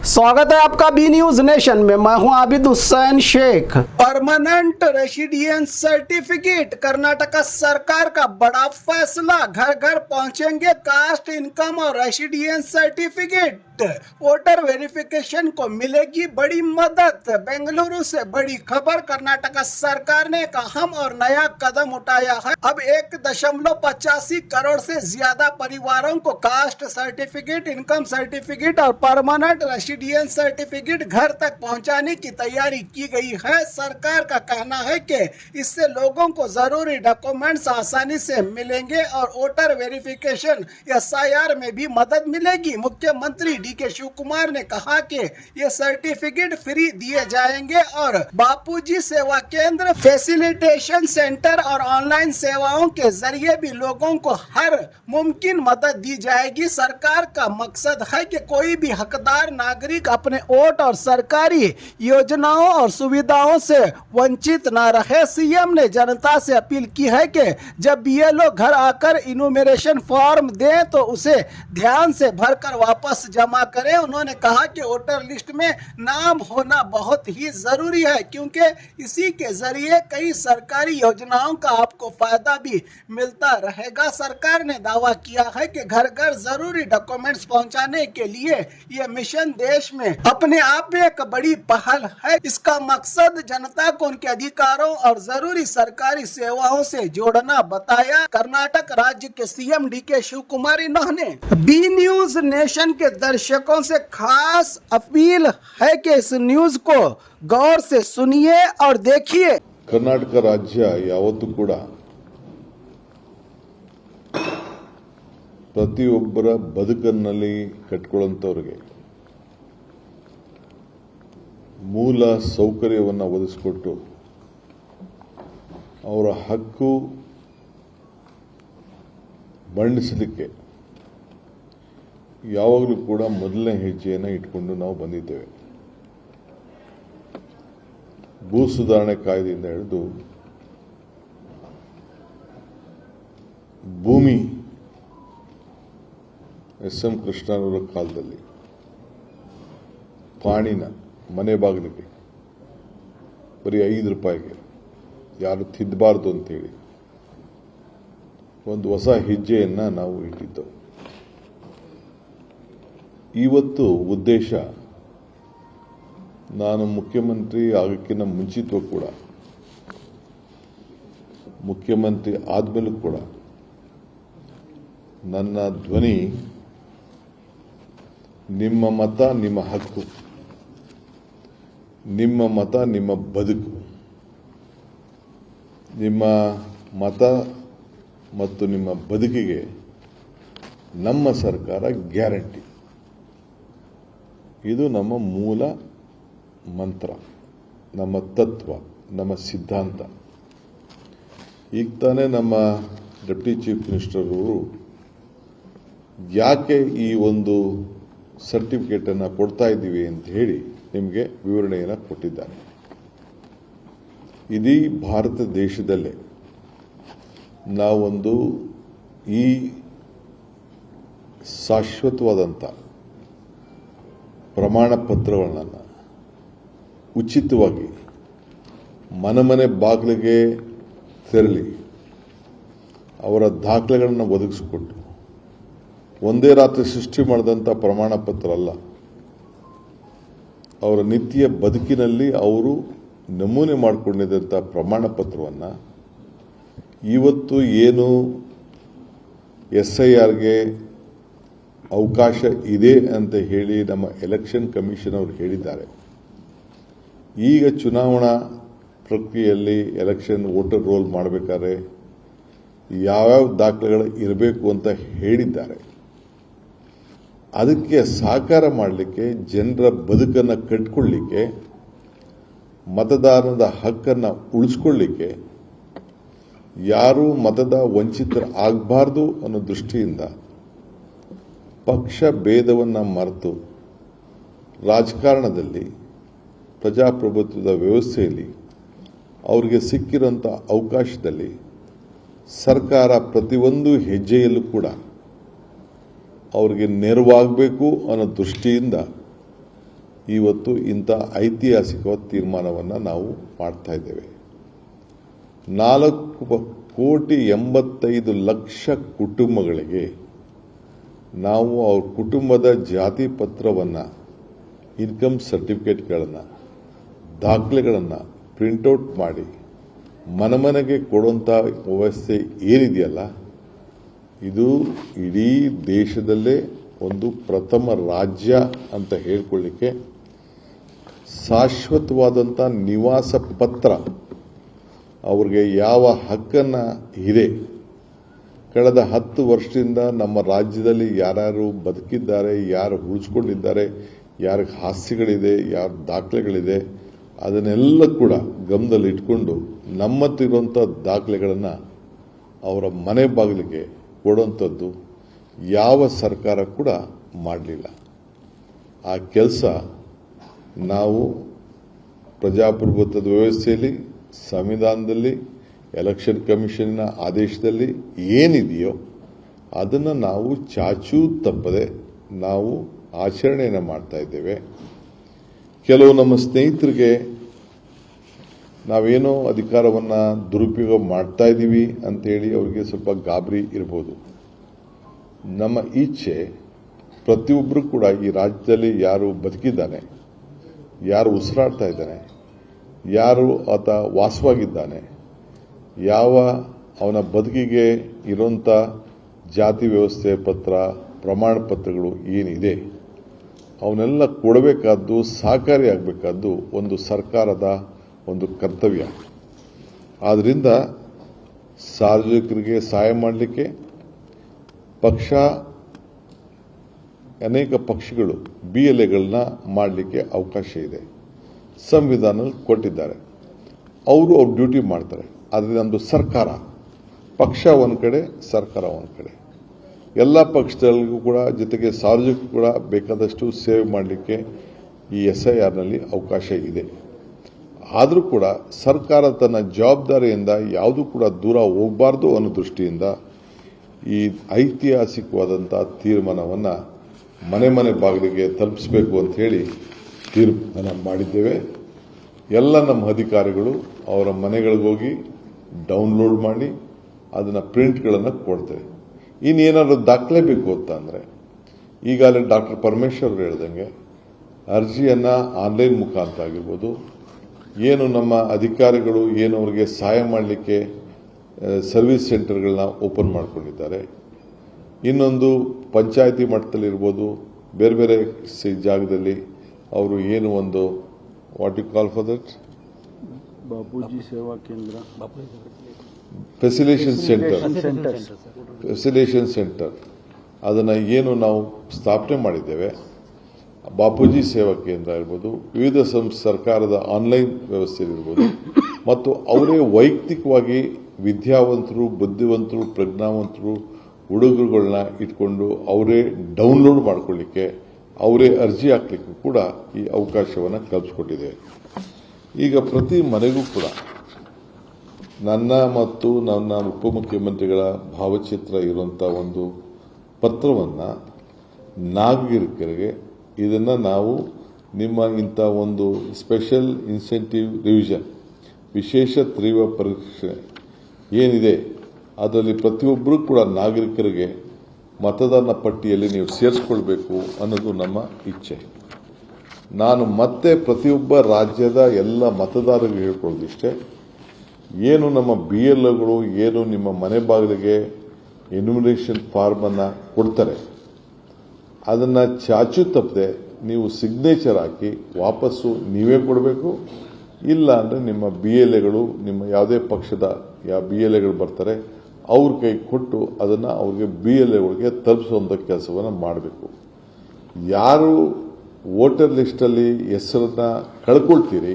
स्वागत है आपका बी न्यूज नेशन में। मैं हूं Abid Hussain Shaikh. Permanent residence certificate, Karnataka सरकार का बड़ा फैसला। घर घर पहुंचेंगे कास्ट, इनकम और रेसिडेंस सर्टिफिकेट। वोटर वेरिफिकेशन को मिलेगी बड़ी मदद। बेंगलुरु से बड़ी खबर, कर्नाटक सरकार ने एक अहम और नया कदम उठाया है। अब 1.85 करोड़ से ज्यादा परिवारों को कास्ट सर्टिफिकेट, इनकम सर्टिफिकेट और परमानेंट रेसिडेंस सर्टिफिकेट घर तक पहुंचाने की तैयारी की गई है। सरकार का कहना है कि इससे लोगों को जरूरी डॉक्यूमेंट्स आसानी से मिलेंगे और वोटर वेरिफिकेशन SIR में भी मदद मिलेगी। मुख्यमंत्री DK शिव कुमार ने कहा कि ये सर्टिफिकेट फ्री दिए जाएंगे और बापूजी सेवा केंद्र, फैसिलिटेशन सेंटर और ऑनलाइन सेवाओं के जरिए भी लोगों को हर मुमकिन मदद दी जाएगी। सरकार का मकसद है कि कोई भी हकदार नागरिक अपने वोट और सरकारी योजनाओं और सुविधाओं से वंचित न रहे। सीएम ने जनता से अपील की है कि जब BLO घर आकर इनुमरेशन फॉर्म दें तो उसे ध्यान से भरकर वापस जमा करें। उन्होंने कहा कि वोटर लिस्ट में नाम होना बहुत ही जरूरी है, क्योंकि इसी के जरिए कई सरकारी योजनाओं का आपको फायदा भी मिलता रहेगा। सरकार ने दावा किया है कि घर घर जरूरी डॉक्यूमेंट्स पहुंचाने के लिए यह मिशन देश में अपने आप में एक बड़ी पहल है। इसका मकसद जनता को उनके अधिकारों और जरूरी सरकारी सेवाओं से जोड़ना बताया कर्नाटक राज्य के CM DK शिव कुमार। इन्होंने बी न्यूज नेशन के दर्शकों से खास अपील है कि इस न्यूज को गौर से सुनिए और देखिए। कर्नाटक राज्य यावತ್ತೂ ಕೂಡ ಪ್ರತಿಯೊಬ್ಬರ ಬದುಕನ್ನಲ್ಲಿ ಕಟ್ಟಿಕೊಳ್ಳುವಂತವರಿಗೆ ಮೂಲ ಸೌಕರ್ಯವನ್ನು ಒದಗಿಸಿಕೊಟ್ಟು ಅವರ ಹಕ್ಕು ಮಂಡಿಸಲಿಕ್ಕೆ ಯಾವಾಗಲೂ ಕೂಡ ಮೊದಲನೇ ಹೆಜ್ಜೆಯನ್ನು ಇಟ್ಕೊಂಡು ನಾವು ಬಂದಿದ್ದೇವೆ. ಭೂ ಸುಧಾರಣೆ ಕಾಯ್ದೆಯಿಂದ ಹಿಡಿದು ಭೂಮಿ SM ಕೃಷ್ಣನವರ ಕಾಲದಲ್ಲಿ ಪಾಣಿನ ಮನೆ ಬಾಗಿಲಿಗೆ ಬರೀ 5 ರೂಪಾಯಿಗೆ ಯಾರು ತಿದ್ದಬಾರ್ದು ಅಂತೇಳಿ ಒಂದು ಹೊಸ ಹೆಜ್ಜೆಯನ್ನು ನಾವು ಇಟ್ಟಿದ್ದೆವು. ಇವತ್ತು ಉದ್ದೇಶ, ನಾನು ಮುಖ್ಯಮಂತ್ರಿ ಆಗೋಕ್ಕಿಂತ ಮುಂಚಿತವೂ ಕೂಡ, ಮುಖ್ಯಮಂತ್ರಿ ಆದಮೇಲೂ ಕೂಡ ನನ್ನ ಧ್ವನಿ ನಿಮ್ಮ ಮತ ನಿಮ್ಮ ಹಕ್ಕು, ನಿಮ್ಮ ಮತ ನಿಮ್ಮ ಬದುಕು, ನಿಮ್ಮ ಮತ ಮತ್ತು ನಿಮ್ಮ ಬದುಕಿಗೆ ನಮ್ಮ ಸರ್ಕಾರ ಗ್ಯಾರಂಟಿ. ಇದು ನಮ್ಮ ಮೂಲ ಮಂತ್ರ, ನಮ್ಮ ತತ್ವ, ನಮ್ಮ ಸಿದ್ಧಾಂತ. ಈಗ ತಾನೇ ನಮ್ಮ ಡೆಪ್ಟಿ ಚೀಫ್ ಮಿನಿಸ್ಟರ್ ಅವರು ಯಾಕೆ ಈ ಒಂದು ಸರ್ಟಿಫಿಕೇಟನ್ನು ಕೊಡ್ತಾ ಇದ್ದೀವಿ ಅಂತ ಹೇಳಿ ನಿಮಗೆ ವಿವರಣೆಯನ್ನು ಕೊಟ್ಟಿದ್ದಾರೆ. ಇಡೀ ಭಾರತ ದೇಶದಲ್ಲೇ ನಾವೊಂದು ಈ ಶಾಶ್ವತವಾದಂಥ ಪ್ರಮಾಣ ಪತ್ರಗಳನ್ನು ಉಚಿತವಾಗಿ ಮನೆ ಬಾಗಿಲಿಗೆ ತೆರಳಿ ಅವರ ದಾಖಲೆಗಳನ್ನು ಒದಗಿಸಿಕೊಟ್ಟು, ಒಂದೇ ರಾತ್ರಿ ಸೃಷ್ಟಿ ಮಾಡಿದಂಥ ಪ್ರಮಾಣ ಪತ್ರ ಅಲ್ಲ, ಅವರ ನಿತ್ಯ ಬದುಕಿನಲ್ಲಿ ಅವರು ನಮೂನೆ ಮಾಡಿಕೊಂಡಿದ್ದಂಥ ಪ್ರಮಾಣ ಪತ್ರವನ್ನು ಇವತ್ತು ಏನು SIRಗೆ ಅವಕಾಶ ಇದೆ ಅಂತ ಹೇಳಿ ನಮ್ಮ ಎಲೆಕ್ಷನ್ ಕಮಿಷನ್ ಅವರು ಹೇಳಿದ್ದಾರೆ. ಈಗ ಚುನಾವಣಾ ಪ್ರಕ್ರಿಯೆಯಲ್ಲಿ ಎಲೆಕ್ಷನ್ ವೋಟರ್ ರೋಲ್ ಮಾಡಬೇಕಾದ್ರೆ ಯಾವ್ಯಾವ ದಾಖಲೆಗಳು ಇರಬೇಕು ಅಂತ ಹೇಳಿದ್ದಾರೆ. ಅದಕ್ಕೆ ಸಹಕಾರ ಮಾಡಲಿಕ್ಕೆ, ಜನರ ಬದುಕನ್ನು ಕಟ್ಟಿಕೊಳ್ಳಲಿಕ್ಕೆ, ಮತದಾನದ ಹಕ್ಕನ್ನು ಉಳಿಸ್ಕೊಳ್ಳಿಕ್ಕೆ, ಯಾರೂ ಮತದ ವಂಚಿತರಾಗಬಾರ್ದು ಅನ್ನೋ ದೃಷ್ಟಿಯಿಂದ ಪಕ್ಷ ಭೇದವನ್ನು ಮರೆತು ರಾಜಕಾರಣದಲ್ಲಿ, ಪ್ರಜಾಪ್ರಭುತ್ವದ ವ್ಯವಸ್ಥೆಯಲ್ಲಿ ಅವರಿಗೆ ಸಿಕ್ಕಿರುವಂಥ ಅವಕಾಶದಲ್ಲಿ ಸರ್ಕಾರ ಪ್ರತಿಯೊಂದು ಹೆಜ್ಜೆಯಲ್ಲೂ ಕೂಡ ಅವರಿಗೆ ನೆರವಾಗಬೇಕು ಅನ್ನೋ ದೃಷ್ಟಿಯಿಂದ ಇವತ್ತು ಇಂಥ ಐತಿಹಾಸಿಕವಾದ ತೀರ್ಮಾನವನ್ನು ನಾವು ಮಾಡ್ತಾ ಇದ್ದೇವೆ. 4,85,00,000 ಕುಟುಂಬಗಳಿಗೆ ನಾವು ಅವ್ರ ಕುಟುಂಬದ ಜಾತಿ ಪತ್ರವನ್ನು, ಇನ್ಕಮ್ ಸರ್ಟಿಫಿಕೇಟ್ಗಳನ್ನು, ದಾಖಲೆಗಳನ್ನು ಪ್ರಿಂಟೌಟ್ ಮಾಡಿ ಮನೆಗೆ ಕೊಡುವಂಥ ವ್ಯವಸ್ಥೆ ಏನಿದೆಯಲ್ಲ, ಇದು ಇಡೀ ದೇಶದಲ್ಲೇ ಒಂದು ಪ್ರಥಮ ರಾಜ್ಯ ಅಂತ ಹೇಳ್ಕೊಳ್ಳಿಕ್ಕೆ ಶಾಶ್ವತವಾದಂಥ ನಿವಾಸ ಪತ್ರ ಅವ್ರಿಗೆ ಯಾವ ಹಕ್ಕನ್ನು ಇದೆ. ಕಳೆದ 10 ವರ್ಷದಿಂದ ನಮ್ಮ ರಾಜ್ಯದಲ್ಲಿ ಯಾರ್ಯಾರು ಬದುಕಿದ್ದಾರೆ, ಯಾರು ಉಳಿಸ್ಕೊಂಡಿದ್ದಾರೆ, ಯಾರಿಗೆ ಆಸ್ತಿಗಳಿದೆ, ಯಾರ ದಾಖಲೆಗಳಿದೆ, ಅದನ್ನೆಲ್ಲ ಕೂಡ ಗಮನದಲ್ಲಿ ಇಟ್ಕೊಂಡು ನಮ್ಮತ್ತಿರುವಂಥ ದಾಖಲೆಗಳನ್ನು ಅವರ ಮನೆ ಬಾಗಿಲಿಗೆ ಕೊಡುವಂಥದ್ದು ಯಾವ ಸರ್ಕಾರ ಕೂಡ ಮಾಡಲಿಲ್ಲ. ಆ ಕೆಲಸ ನಾವು ಪ್ರಜಾಪ್ರಭುತ್ವದ ವ್ಯವಸ್ಥೆಯಲ್ಲಿ, ಸಂವಿಧಾನದಲ್ಲಿ, ಎಲೆಕ್ಷನ್ ಕಮಿಷನ್ನ ಆದೇಶದಲ್ಲಿ ಏನಿದೆಯೋ ಅದನ್ನು ನಾವು ಚಾಚೂ ತಪ್ಪದೆ ನಾವು ಆಚರಣೆಯನ್ನು ಮಾಡ್ತಾ ಇದ್ದೇವೆ. ಕೆಲವು ನಮ್ಮ ಸ್ನೇಹಿತರಿಗೆ ನಾವೇನೋ ಅಧಿಕಾರವನ್ನು ದುರುಪಯೋಗ ಮಾಡ್ತಾ ಇದ್ದೀವಿ ಅಂತೇಳಿ ಅವರಿಗೆ ಸ್ವಲ್ಪ ಗಾಬರಿ ಇರ್ಬೋದು. ನಮ್ಮ ಇಚ್ಛೆ ಪ್ರತಿಯೊಬ್ಬರು ಕೂಡ ಈ ರಾಜ್ಯದಲ್ಲಿ ಯಾರು ಬದುಕಿದ್ದಾನೆ, ಯಾರು ಉಸಿರಾಡ್ತಾ ಇದ್ದಾನೆ, ಯಾರು ಆತ ವಾಸವಾಗಿದ್ದಾನೆ, ಯಾವ ಅವನ ಬದುಕಿಗೆ ಇರುವಂಥ ಜಾತಿ ವ್ಯವಸ್ಥೆ ಪತ್ರ, ಪ್ರಮಾಣ ಪತ್ರಗಳು ಏನಿದೆ ಅವನ್ನೆಲ್ಲ ಕೊಡಬೇಕಾದ್ದು, ಸಹಕಾರಿಯಾಗಬೇಕಾದ್ದು ಒಂದು ಸರ್ಕಾರದ ಒಂದು ಕರ್ತವ್ಯ. ಆದ್ದರಿಂದ ಸಾರ್ವಜನಿಕರಿಗೆ ಸಹಾಯ ಮಾಡಲಿಕ್ಕೆ ಅನೇಕ ಪಕ್ಷಗಳು BLAಗಳನ್ನ ಮಾಡಲಿಕ್ಕೆ ಅವಕಾಶ ಇದೆ, ಸಂವಿಧಾನದಲ್ಲಿ ಕೊಟ್ಟಿದ್ದಾರೆ. ಅವರು ಅವ್ರ ಡ್ಯೂಟಿ ಮಾಡ್ತಾರೆ. ಆದರೆ ನಮ್ಮದು ಸರ್ಕಾರ, ಪಕ್ಷ ಒಂದು ಕಡೆ, ಸರ್ಕಾರ ಒಂದು ಕಡೆ, ಎಲ್ಲ ಪಕ್ಷದಲ್ಲಿಗೂ ಕೂಡ ಜೊತೆಗೆ ಸಾರ್ವಜನಿಕರು ಕೂಡ ಬೇಕಾದಷ್ಟು ಸೇವೆ ಮಾಡಲಿಕ್ಕೆ ಈ SIRನಲ್ಲಿ ಅವಕಾಶ ಇದೆ. ಆದರೂ ಕೂಡ ಸರ್ಕಾರ ತನ್ನ ಜವಾಬ್ದಾರಿಯಿಂದ ಯಾವುದೂ ಕೂಡ ದೂರ ಹೋಗಬಾರ್ದು ಅನ್ನೋ ದೃಷ್ಟಿಯಿಂದ ಈ ಐತಿಹಾಸಿಕವಾದಂಥ ತೀರ್ಮಾನವನ್ನು ಮನೆ ಬಾಗಿಲಿಗೆ ತಲುಪಿಸಬೇಕು ಅಂತ ಹೇಳಿ ತೀರ್ಮಾನ ಮಾಡಿದ್ದೇವೆ. ಎಲ್ಲ ನಮ್ಮ ಅಧಿಕಾರಿಗಳು ಅವರ ಮನೆಗಳಿಗೆ ಹೋಗಿ ಡೌನ್ಲೋಡ್ ಮಾಡಿ ಅದನ್ನು ಪ್ರಿಂಟ್ಗಳನ್ನು ಕೊಡ್ತೇವೆ. ಇನ್ನೇನಾದರೂ ದಾಖಲೆ ಬೇಕು ಅಂತಂದರೆ ಈಗಾಗಲೇ ಡಾಕ್ಟರ್ ಪರಮೇಶ್ವರ್ ಹೇಳ್ದಂಗೆ ಅರ್ಜಿಯನ್ನು ಆನ್ಲೈನ್ ಮುಖಾಂತರ ಆಗಿರ್ಬೋದು, ಏನು ನಮ್ಮ ಅಧಿಕಾರಿಗಳು ಏನು ಅವರಿಗೆ ಸಹಾಯ ಮಾಡಲಿಕ್ಕೆ ಸರ್ವಿಸ್ ಸೆಂಟರ್ಗಳನ್ನ ಓಪನ್ ಮಾಡಿಕೊಂಡಿದ್ದಾರೆ. ಇನ್ನೊಂದು ಪಂಚಾಯತಿ ಮಟ್ಟದಲ್ಲಿರ್ಬೋದು, ಬೇರೆ ಬೇರೆ ಜಾಗದಲ್ಲಿ ಅವರು ಏನು ಒಂದು what you call for that Bapuji Seva Kendra, ಫೆಸಿಲೇಷನ್ centre ಅದನ್ನು ಏನು ನಾವು ಸ್ಥಾಪನೆ ಮಾಡಿದ್ದೇವೆ. ಬಾಪೂಜಿ ಸೇವಾ ಕೇಂದ್ರ ಇರ್ಬೋದು, ವಿವಿಧ ಸರ್ಕಾರದ ಆನ್ಲೈನ್ ವ್ಯವಸ್ಥೆ ಇರ್ಬೋದು, ಮತ್ತು ಅವರೇ ವೈಯಕ್ತಿಕವಾಗಿ ವಿದ್ಯಾವಂತರು, ಬುದ್ಧಿವಂತರು, ಪ್ರಜ್ಞಾವಂತರು ಹುಡುಗರುಗಳನ್ನ ಇಟ್ಕೊಂಡು ಅವರೇ ಡೌನ್ಲೋಡ್ ಮಾಡ್ಕೊಳ್ಳಿಕ್ಕೆ, ಅವರೇ ಅರ್ಜಿ ಹಾಕ್ಲಿಕ್ಕೂ ಕೂಡ ಈ ಅವಕಾಶವನ್ನು ಕಲ್ಪಿಸ್ಕೊಟ್ಟಿದೆ. ಈಗ ಪ್ರತಿ ಮನೆಗೂ ಕೂಡ ನನ್ನ ಮತ್ತು ನನ್ನ ಉಪಮುಖ್ಯಮಂತ್ರಿಗಳ ಭಾವಚಿತ್ರ ಇರುವಂಥ ಒಂದು ಪತ್ರವನ್ನು ನಾಗರಿಕರಿಗೆ ಇದನ್ನು ನಾವು ನಿಮ್ಮ ಇಂಥ ಒಂದು ಸ್ಪೆಷಲ್ ಇನ್ಸೆಂಟಿವ್ ರಿವಿಷನ್, ವಿಶೇಷ ತೀವ್ರ ಪರೀಕ್ಷೆ ಏನಿದೆ ಅದರಲ್ಲಿ ಪ್ರತಿಯೊಬ್ಬರೂ ಕೂಡ ನಾಗರಿಕರಿಗೆ ಮತದಾನ ಪಟ್ಟಿಯಲ್ಲಿ ನೀವು ಸೇರಿಸ್ಕೊಳ್ಬೇಕು ಅನ್ನೋದು ನಮ್ಮ ಇಚ್ಛೆ. ನಾನು ಮತ್ತೆ ಪ್ರತಿಯೊಬ್ಬ ರಾಜ್ಯದ ಎಲ್ಲ ಮತದಾರರಿಗೆ ಹೇಳ್ಕೊಳ್ಳೋದಿಷ್ಟೇ, ಏನು ನಮ್ಮ BLOಗಳು ಏನು ನಿಮ್ಮ ಮನೆ ಬಾಗಿಲಿಗೆ ಎನ್ಯುಮರೇಷನ್ ಫಾರ್ಮನ್ನು ಕೊಡ್ತಾರೆ ಅದನ್ನು ಚಾಚು ತಪ್ಪದೆ ನೀವು ಸಿಗ್ನೇಚರ್ ಹಾಕಿ ವಾಪಸ್ಸು ನೀವೇ ಕೊಡಬೇಕು. ಇಲ್ಲ ಅಂದರೆ ನಿಮ್ಮ BLAಗಳು, ನಿಮ್ಮ ಯಾವುದೇ ಪಕ್ಷದ BLAಗಳು ಬರ್ತಾರೆ ಅವ್ರ ಕೈ ಕೊಟ್ಟು ಅದನ್ನು ಅವ್ರಿಗೆ BLAಗಳಿಗೆ ತಲುಪಿಸುವಂಥ ಕೆಲಸವನ್ನು ಮಾಡಬೇಕು. ಯಾರು ವೋಟರ್ ಲಿಸ್ಟಲ್ಲಿ ಹೆಸರನ್ನು ಕಳ್ಕೊಳ್ತೀರಿ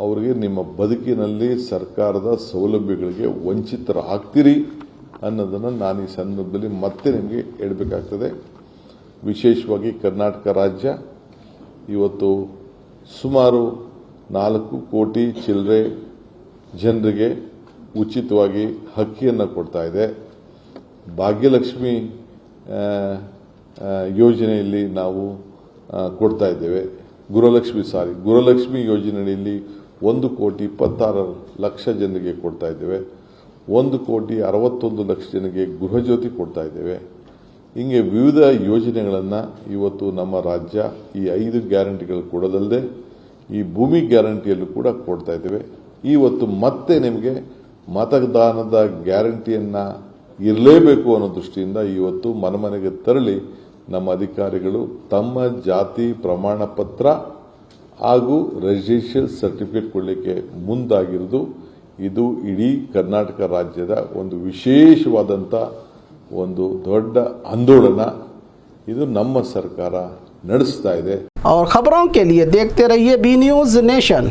ಅವರಿಗೆ ನಿಮ್ಮ ಬದುಕಿನಲ್ಲಿ ಸರ್ಕಾರದ ಸೌಲಭ್ಯಗಳಿಗೆ ವಂಚಿತರಾಗ್ತೀರಿ ಅನ್ನೋದನ್ನು ನಾನು ಈ ಸಂದರ್ಭದಲ್ಲಿ ಮತ್ತೆ ನಿಮಗೆ ಹೇಳಬೇಕಾಗ್ತದೆ. ವಿಶೇಷವಾಗಿ ಕರ್ನಾಟಕ ರಾಜ್ಯ ಇವತ್ತು ಸುಮಾರು 4 ಕೋಟಿ ಚಿಲ್ಲರೆ ಜನರಿಗೆ ಉಚಿತವಾಗಿ ಅಕ್ಕಿಯನ್ನು ಕೊಡ್ತಾ ಇದೆ. ಭಾಗ್ಯಲಕ್ಷ್ಮಿ ಯೋಜನೆಯಲ್ಲಿ ನಾವು ಕೊಡ್ತಾ ಇದ್ದೇವೆ. ಗುರುಲಕ್ಷ್ಮಿ ಯೋಜನೆಯಲ್ಲಿ 1,26,00,000 ಜನರಿಗೆ ಕೊಡ್ತಾ ಇದ್ದೇವೆ. 1,61,00,000 ಜನರಿಗೆ ಗೃಹಜ್ಯೋತಿ ಕೊಡ್ತಾ ಇದ್ದೇವೆ. ಹಿಂಗೆ ವಿವಿಧ ಯೋಜನೆಗಳನ್ನು ಇವತ್ತು ನಮ್ಮ ರಾಜ್ಯ ಈ 5 ಗ್ಯಾರಂಟಿಗಳು ಕೊಡೋದಲ್ಲದೆ ಈ ಭೂಮಿ ಗ್ಯಾರಂಟಿಯಲ್ಲೂ ಕೂಡ ಕೊಡ್ತಾ ಇದ್ದೇವೆ. ಇವತ್ತು ಮತ್ತೆ ನಿಮಗೆ ಮತದಾನದ ಗ್ಯಾರಂಟಿಯನ್ನ ಇರಲೇಬೇಕು ಅನ್ನೋ ದೃಷ್ಟಿಯಿಂದ ಇವತ್ತು ಮನೆಗೆ ತೆರಳಿ ನಮ್ಮ ಅಧಿಕಾರಿಗಳು ತಮ್ಮ ಜಾತಿ ಪ್ರಮಾಣ ಪತ್ರ ಹಾಗೂ ರೆಸಿಡೆನ್ಷಿಯಲ್ ಸರ್ಟಿಫಿಕೇಟ್ ಕೊಡಲಿಕ್ಕೆ ಮುಂದಾಗಿರುವುದು ಇದು ಇಡೀ ಕರ್ನಾಟಕ ರಾಜ್ಯದ ಒಂದು ವಿಶೇಷವಾದಂಥ ಒಂದು ದೊಡ್ಡ ಆಂದೋಲನ. ಇದು ನಮ್ಮ ಸರ್ಕಾರ ನಡೆಸ್ತಾ ಇದೆ. और खबरों के लिए देखते रहिए बी न्यूज नेशन.